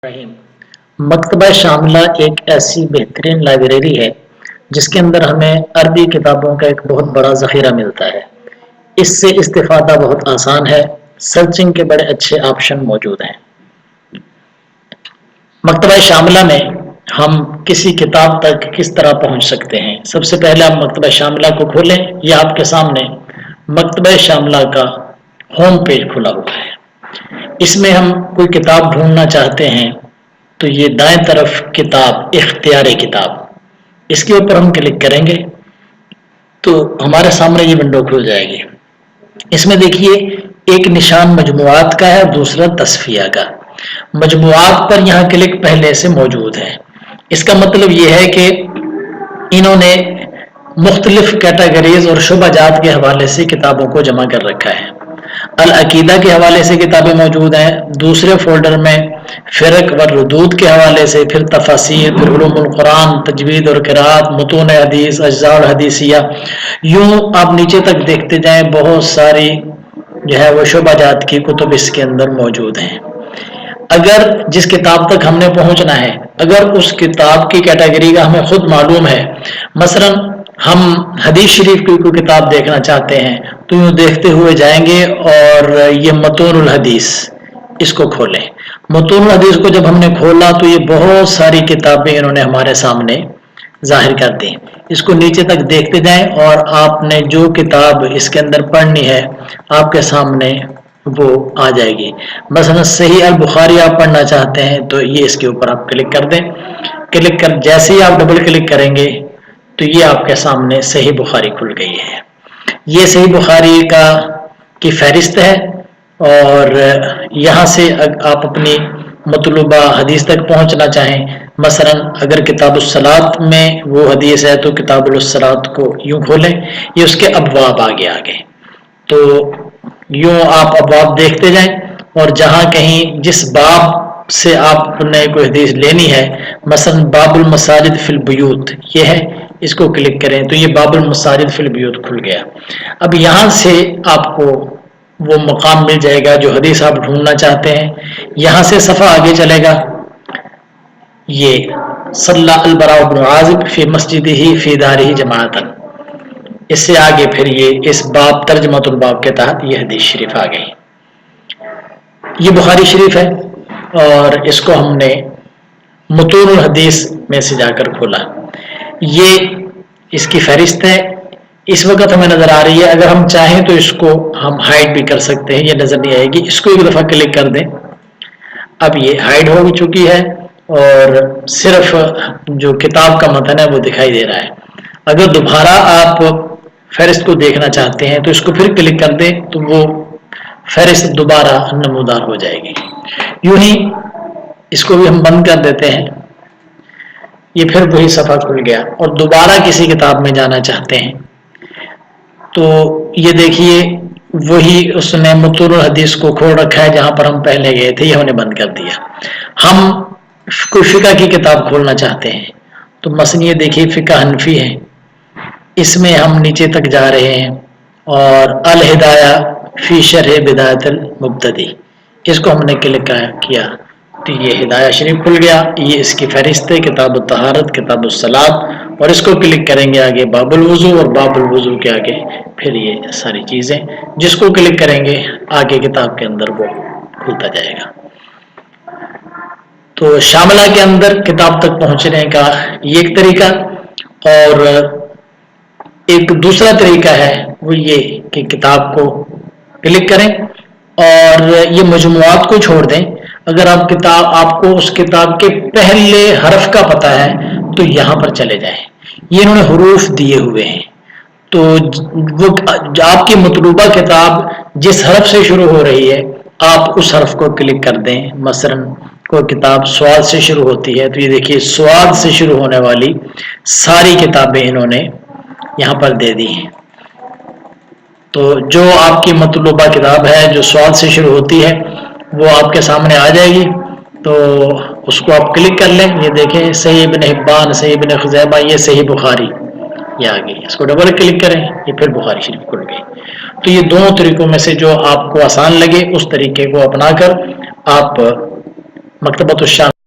رحیم۔ مکتبہ شاملہ ایک ایسی بہترین لائبریری ہے جس کے اندر ہمیں عربی کتابوں کا ایک بہت بڑا ذخیرہ ملتا ہے۔ اس سے استفادہ بہت آسان ہے، سرچنگ کے بڑے اچھے آپشن موجود ہیں۔ مکتبہ شاملہ میں ہم کسی کتاب تک کس طرح پہنچ سکتے ہیں؟ سب سے پہلے آپ مکتبہ شاملہ کو کھولیں، یہ آپ کے سامنے مکتبہ شاملہ کا ہوم پیج کھلا ہوا ہے۔ اس میں ہم کوئی کتاب ڈھونڈنا چاہتے ہیں تو یہ دائیں طرف کتاب، اختیار کتاب، اس کے اوپر ہم کلک کریں گے تو ہمارے سامنے یہ ونڈو کھل جائے گی۔ اس میں دیکھیے ایک نشان مجموعات کا ہے اور دوسرا تصفیہ کا۔ مجموعات پر یہاں کلک پہلے سے موجود ہے۔ اس کا مطلب یہ ہے کہ انہوں نے مختلف کیٹیگریز اور شعبہ جات کے حوالے سے کتابوں کو جمع کر رکھا ہے۔ العقیدہ کے حوالے سے کتابیں موجود ہیں، دوسرے فولڈر میں فرق و ردود کے حوالے سے، پھر تفاسیر، پھر علوم القرآن، تجوید اور قرات، متون حدیث، اجزاء الحدیثیہ، یوں آپ نیچے تک دیکھتے جائیں، بہت ساری جو ہے وہ شعبہ جات کی کتب اس کے اندر موجود ہیں۔ اگر جس کتاب تک ہم نے پہنچنا ہے، اگر اس کتاب کی کیٹیگری کا ہمیں خود معلوم ہے، مثلا ہم حدیث شریف کی کوئی کتاب دیکھنا چاہتے ہیں تو یوں دیکھتے ہوئے جائیں گے اور یہ متون الحدیث اس کو کھولیں۔ متون الحدیث کو جب ہم نے کھولا تو یہ بہت ساری کتابیں انہوں نے ہمارے سامنے ظاہر کر دی۔ اس کو نیچے تک دیکھتے جائیں اور آپ نے جو کتاب اس کے اندر پڑھنی ہے آپ کے سامنے وہ آ جائے گی۔ مثلا صحیح البخاری آپ پڑھنا چاہتے ہیں تو یہ اس کے اوپر آپ کلک کر دیں۔ کلک کر جیسے ہی آپ ڈبل کلک کریں گے تو یہ آپ کے سامنے صحیح بخاری کھل گئی ہے۔ یہ صحیح بخاری کی فہرست ہے اور یہاں سے آپ اپنی مطلوبہ حدیث تک پہنچنا چاہیں، مثلا اگر کتاب الصلاۃ میں وہ حدیث ہے تو کتاب الصلاۃ کو یوں کھولیں، یہ اس کے ابواب آگے تو یوں آپ ابواب دیکھتے جائیں اور جہاں کہیں جس باب سے آپ نے کوئی حدیث لینی ہے، مثلا باب المساجد فی البیوت یہ ہے، اس کو کلک کریں تو یہ باب المساجد فی البیوت کھل گیا۔ اب یہاں سے آپ کو وہ مقام مل جائے گا جو حدیث آپ ڈھونڈنا چاہتے ہیں۔ یہاں سے صفحہ آگے چلے گا، یہ صلی البراء بن عازب فی مسجدہ فی دارہ جماعۃ، اس سے آگے پھر یہ اس باب ترجمۃ الباب کے تحت یہ حدیث شریف آ گئی۔ یہ بخاری شریف ہے اور اس کو ہم نے متون الحدیث میں سے جا کر کھولا۔ یہ اس کی فہرست ہے، اس وقت ہمیں نظر آ رہی ہے، اگر ہم چاہیں تو اس کو ہم ہائڈ بھی کر سکتے ہیں، یہ نظر نہیں آئے گی۔ اس کو ایک دفعہ کلک کر دیں، اب یہ ہائڈ ہو چکی ہے اور صرف جو کتاب کا متن ہے وہ دکھائی دے رہا ہے۔ اگر دوبارہ آپ فہرست کو دیکھنا چاہتے ہیں تو اس کو پھر کلک کر دیں تو وہ فہرست دوبارہ نمودار ہو جائے گی۔ یوں ہی اس کو بھی ہم بند کر دیتے ہیں، یہ پھر وہی صفحہ کھل گیا اور دوبارہ کسی کتاب میں جانا چاہتے ہیں تو یہ دیکھیے وہی اس نے متون الحدیث کو کھول رکھا ہے جہاں پر ہم پہلے گئے تھے، یہ ہم نے بند کر دیا۔ ہم کوئی فقہ کی کتاب کھولنا چاہتے ہیں تو مثلا یہ دیکھیے فقہ حنفی ہے، اس میں ہم نیچے تک جا رہے ہیں اور الہدایہ فی شرح بدایۃ المبتدی، اس کو ہم نے کلک کیا تو یہ ہدایہ شریف کھل گیا۔ یہ اس کی فہرست ہے، کتاب الطہارت، کتاب الصلاۃ، اور اس کو کلک کریں گے آگے باب الوضو، اور باب الوضو کے آگے پھر یہ ساری چیزیں، جس کو کلک کریں گے آگے کتاب کے اندر وہ کھلتا جائے گا۔ تو شاملہ کے اندر کتاب تک پہنچنے کا یہ ایک طریقہ، اور ایک دوسرا طریقہ ہے وہ یہ کہ کتاب کو کلک کریں اور یہ مجموعات کو چھوڑ دیں۔ اگر آپ کو اس کتاب کے پہلے حرف کا پتہ ہے تو یہاں پر چلے جائیں، یہ انہوں نے حروف دیے ہوئے ہیں تو وہ آپ کی مطلوبہ کتاب جس حرف سے شروع ہو رہی ہے آپ اس حرف کو کلک کر دیں۔ مثلا کوئی کتاب سواد سے شروع ہوتی ہے تو یہ دیکھیے سواد سے شروع ہونے والی ساری کتابیں انہوں نے یہاں پر دے دی ہیں۔ تو جو آپ کی مطلوبہ کتاب ہے جو سواد سے شروع ہوتی ہے وہ آپ کے سامنے آ جائے گی، تو اس کو آپ کلک کر لیں۔ یہ دیکھیں صحیح ابن حبان، صحیح ابن خزیمہ، یہ صحیح بخاری یہ آ گئی، اس کو ڈبل کلک کریں یہ پھر بخاری شریف کھل گئی۔ تو یہ دونوں طریقوں میں سے جو آپ کو آسان لگے اس طریقے کو اپنا کر آپ مکتبۃ الشام